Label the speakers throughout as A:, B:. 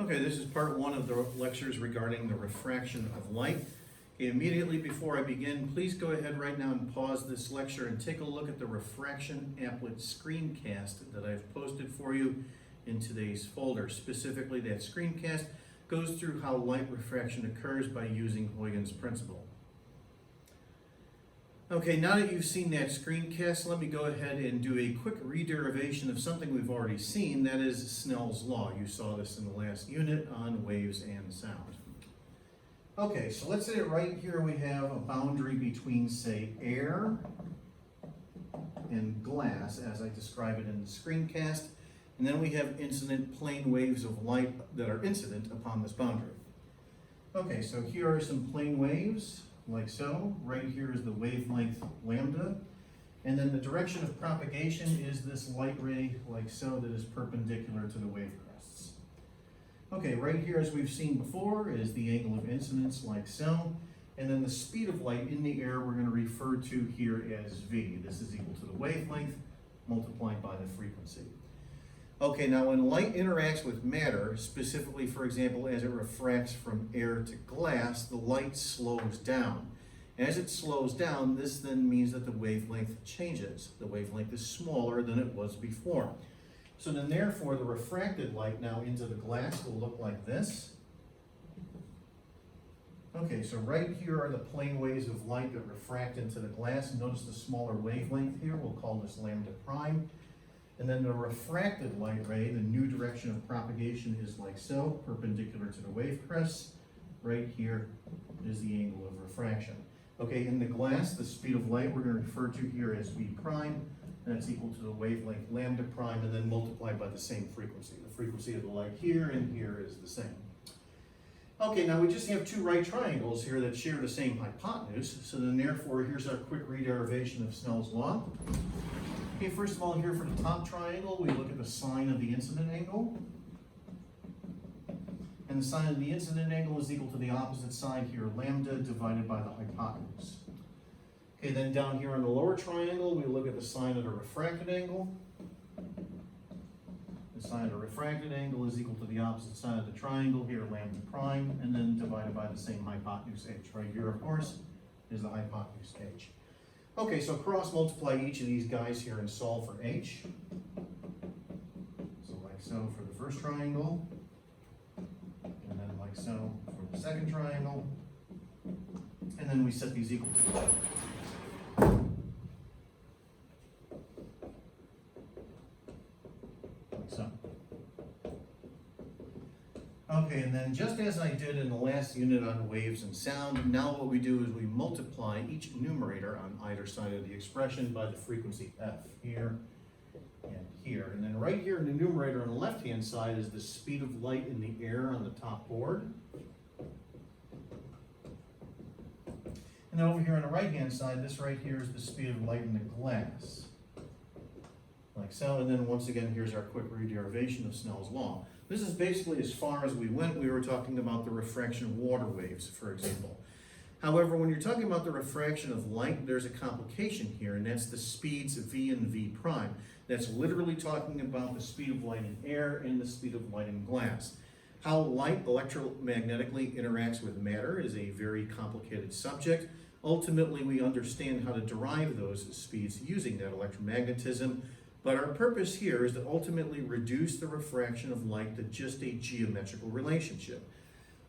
A: Okay, this is part one of the lectures regarding the refraction of light. Okay, immediately before I begin, please go ahead right now and pause this lecture and take a look at the refraction applet screencast that I've posted for you in today's folder. Specifically, that screencast goes through how light refraction occurs by using Huygens' principle. Okay, now that you've seen that screencast, let me go ahead and do a quick re-derivation of something we've already seen, that is Snell's law. You saw this in the last unit on waves and sound. Okay, so let's say right here we have a boundary between, say, air and glass, as I describe it in the screencast, and then we have incident plane waves of light that are incident upon this boundary. Okay, so here are some plane waves, like so. Right here is the wavelength lambda, and then the direction of propagation is this light ray, like so, that is perpendicular to the wave crests. Okay, right here, as we've seen before, is the angle of incidence, like so, and then the speed of light in the air we're going to refer to here as v. This is equal to the wavelength multiplied by the frequency. Okay, now when light interacts with matter, specifically, for example, as it refracts from air to glass, the light slows down. As it slows down, this then means that the wavelength changes. The wavelength is smaller than it was before. So then therefore, the refracted light now into the glass will look like this. Okay, so right here are the plane waves of light that refract into the glass. Notice the smaller wavelength here, we'll call this lambda prime. And then the refracted light ray, the new direction of propagation is like so, perpendicular to the wave crests. Right here is the angle of refraction. Okay, in the glass, the speed of light we're going to refer to here as v prime. That's equal to the wavelength lambda prime, and then multiplied by the same frequency. The frequency of the light here and here is the same. Okay, now we just have two right triangles here that share the same hypotenuse. So then therefore, here's our quick re-derivation of Snell's law. Okay, first of all, here for the top triangle, we look at the sine of the incident angle. And the sine of the incident angle is equal to the opposite side here, lambda, divided by the hypotenuse. Okay, then down here on the lower triangle, we look at the sine of the refracted angle. The sine of the refracted angle is equal to the opposite side of the triangle here, lambda prime, and then divided by the same hypotenuse h. Right here, of course, is the hypotenuse h. Okay, so cross multiply each of these guys here and solve for h. So like so for the first triangle, and then like so for the second triangle, and then we set these equal to each other. Like so. Okay, and then just as I did in the last unit on waves and sound, now what we do is we multiply each numerator on either side of the expression by the frequency f, here and here. And then right here in the numerator on the left-hand side is the speed of light in the air on the top board. And then over here on the right-hand side, this right here is the speed of light in the glass. Like so, and then once again, here's our quick re-derivation of Snell's law. This is basically as far as we went. We were talking about the refraction of water waves, for example. However, when you're talking about the refraction of light, there's a complication here, and that's the speeds v and v prime. That's literally talking about the speed of light in air and the speed of light in glass. How light electromagnetically interacts with matter is a very complicated subject. Ultimately, we understand how to derive those speeds using that electromagnetism. But our purpose here is to ultimately reduce the refraction of light to just a geometrical relationship.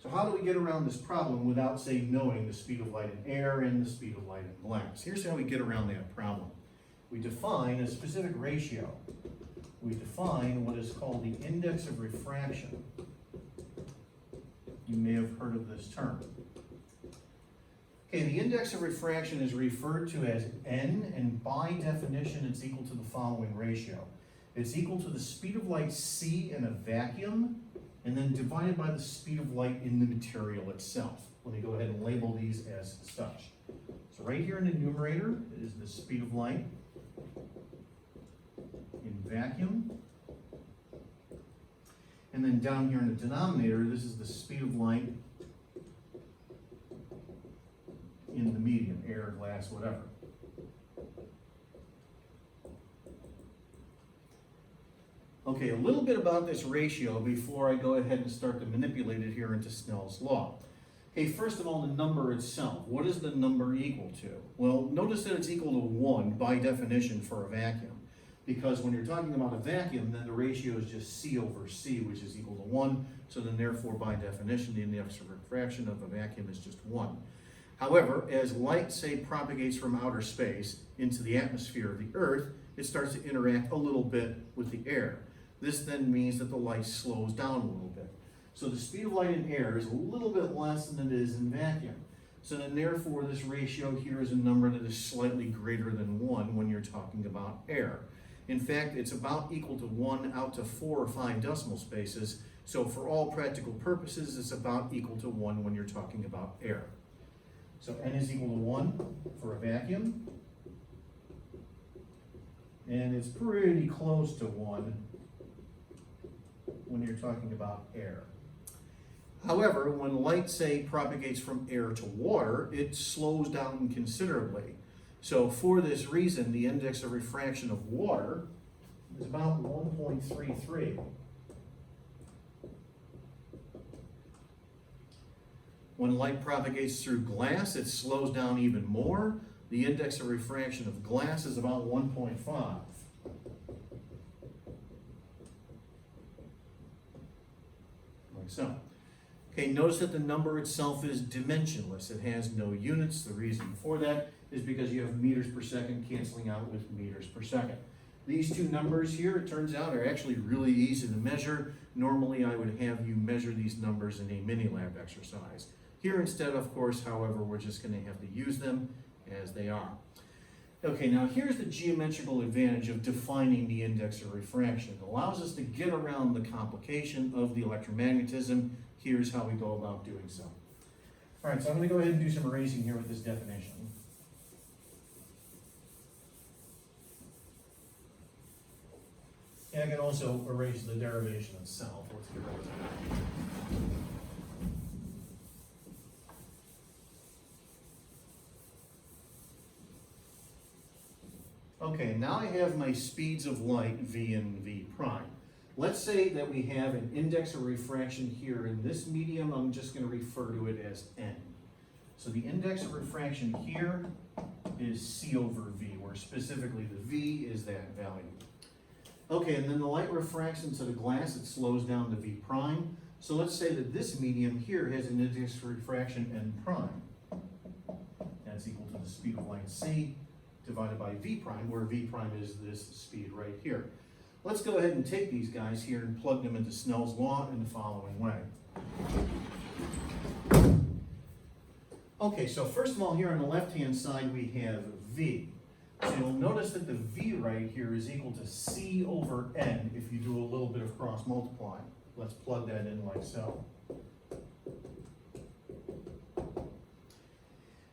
A: So how do we get around this problem without, say, knowing the speed of light in air and the speed of light in glass? Here's how we get around that problem. We define a specific ratio. We define what is called the index of refraction. You may have heard of this term. Okay, the index of refraction is referred to as n, and by definition, it's equal to the following ratio. It's equal to the speed of light c in a vacuum, and then divided by the speed of light in the material itself. Let me go ahead and label these as such. So right here in the numerator is the speed of light in vacuum. And then down here in the denominator, this is the speed of light in the medium, air, glass, whatever. Okay, a little bit about this ratio before I go ahead and start to manipulate it here into Snell's law. Okay, first of all, the number itself. What is the number equal to? Well, notice that it's equal to 1 by definition for a vacuum. Because when you're talking about a vacuum, then the ratio is just C over C, which is equal to 1. So then therefore, by definition, the index of refraction of a vacuum is just 1. However, as light, say, propagates from outer space into the atmosphere of the Earth, it starts to interact a little bit with the air. This then means that the light slows down a little bit. So the speed of light in air is a little bit less than it is in vacuum. So then therefore, this ratio here is a number that is slightly greater than 1 when you're talking about air. In fact, it's about equal to 1 out to 4 or 5 decimal spaces. So for all practical purposes, it's about equal to 1 when you're talking about air. So N is equal to 1 for a vacuum. And it's pretty close to 1 when you're talking about air. However, when light, say, propagates from air to water, it slows down considerably. So for this reason, the index of refraction of water is about 1.33. When light propagates through glass, it slows down even more. The index of refraction of glass is about 1.5. Like so. Okay, notice that the number itself is dimensionless. It has no units. The reason for that is because you have meters per second canceling out with meters per second. These two numbers here, it turns out, are actually really easy to measure. Normally, I would have you measure these numbers in a mini-lab exercise. Here instead, of course, however, we're just going to have to use them as they are. Okay, now here's the geometrical advantage of defining the index of refraction. It allows us to get around the complication of the electromagnetism. Here's how we go about doing so. All right, so I'm going to go ahead and do some erasing here with this definition. And I can also erase the derivation itself. Let's get rid of that. Okay, now I have my speeds of light, v and v prime. Let's say that we have an index of refraction here in this medium. I'm just going to refer to it as n. So the index of refraction here is c over v, where specifically the v is that value. Okay, and then the light refracts into the glass. It slows down to v prime. So let's say that this medium here has an index of refraction n prime. That's equal to the speed of light c divided by v prime, where v prime is this speed right here. Let's go ahead and take these guys here and plug them into Snell's law in the following way. Okay, so first of all, here on the left-hand side, we have v. So you'll notice that the v right here is equal to c over n if you do a little bit of cross multiplying. Let's plug that in like so.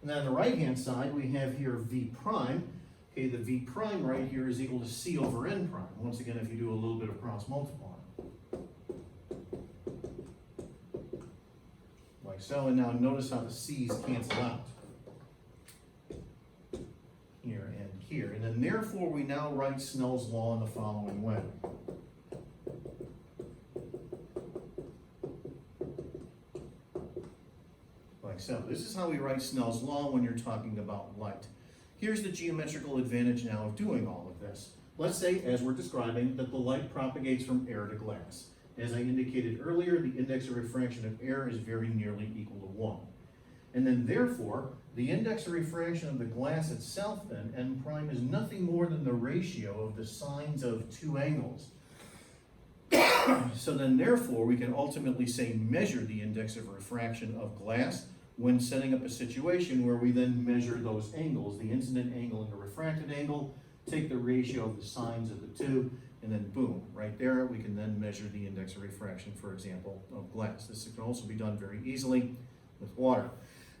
A: And then on the right-hand side, we have here v prime. Okay, the v prime right here is equal to c over n prime. Once again, if you do a little bit of cross multiplying. Like so, and now notice how the c's cancel out. Here and here. And then therefore, we now write Snell's law in the following way. Like so. This is how we write Snell's law when you're talking about light. Here's the geometrical advantage now of doing all of this. Let's say, as we're describing, that the light propagates from air to glass. As I indicated earlier, the index of refraction of air is very nearly equal to 1. And then therefore, the index of refraction of the glass itself then, n prime, is nothing more than the ratio of the sines of two angles. So then therefore, we can ultimately say measure the index of refraction of glass when setting up a situation where we then measure those angles, the incident angle and the refracted angle, take the ratio of the sines of the two, and then boom, right there, we can then measure the index of refraction, for example, of glass. This can also be done very easily with water.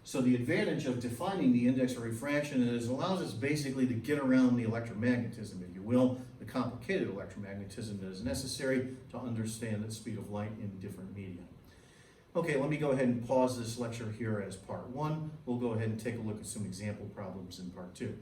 A: So the advantage of defining the index of refraction is it allows us basically to get around the electromagnetism, if you will, the complicated electromagnetism that is necessary to understand the speed of light in different media. Okay, let me go ahead and pause this lecture here as part 1. We'll go ahead and take a look at some example problems in part 2.